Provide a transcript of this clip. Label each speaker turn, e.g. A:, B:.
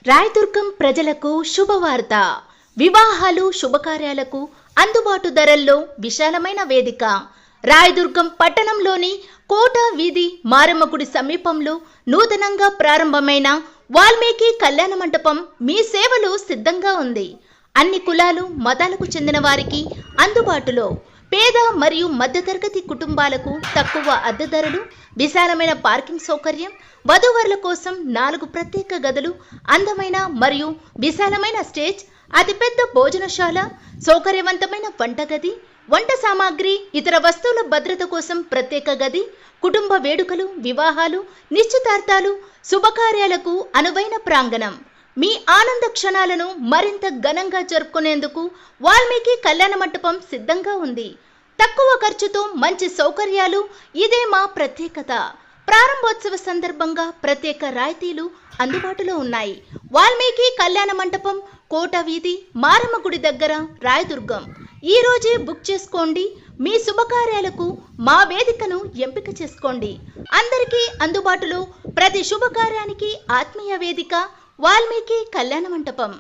A: రాయదుర్గం ప్రజలకు శుభవార్త. వివాహాలు శుభకార్యాలకు అందుబాటు ధరల్లో విశాలమైన వేదిక. రాయదుర్గం పట్టణంలోని కోట వీధి మారమ్మ గుడి సమీపంలో నూతనంగా ప్రారంభమైన వాల్మీకి కళ్యాణ మండపం మీ సేవలో సిద్ధంగా ఉంది. అన్ని కులాలు మతాలకు చెందిన వారికి అందుబాటులో, పేద మరియు మధ్యతరగతి కుటుంబాలకు తక్కువ అద్దె ధరలు, విశాలమైన పార్కింగ్ సౌకర్యం, వధూవరుల కోసం 4 ప్రత్యేక గదులు, అందమైన మరియు విశాలమైన స్టేజ్, అతిపెద్ద భోజనశాల, సౌకర్యవంతమైన వంటగది, వంట సామాగ్రి, ఇతర వస్తువుల భద్రత కోసం ప్రత్యేక గది, కుటుంబ వేడుకలు, వివాహాలు, నిశ్చితార్థాలు, శుభకార్యాలకు అనువైన ప్రాంగణం. మీ ఆనంద క్షణాలను మరింత ఘనంగా జరుపుకునేందుకు వాల్మీకి కళ్యాణ మండపం సిద్ధంగా ఉంది. తక్కువ ఖర్చుతో మంచి సౌకర్యాలు, ఇదే మా ప్రత్యేకత. ప్రారంభోత్సవ సందర్భంగా ప్రత్యేక రాయితీలు అందుబాటులో ఉన్నాయి. వాల్మీకి కళ్యాణ మండపం, కోట వీధి, మారమ్మ గుడి దగ్గర, రాయదుర్గం. ఈ రోజే బుక్ చేసుకోండి. మీ శుభకార్యాలకు మా వేదికను ఎంపిక చేసుకోండి. అందరికీ అందుబాటులో, ప్రతి శుభకార్యానికి ఆత్మీయ వేదిక. వాల్మీకి కళ్యాణ మండపం.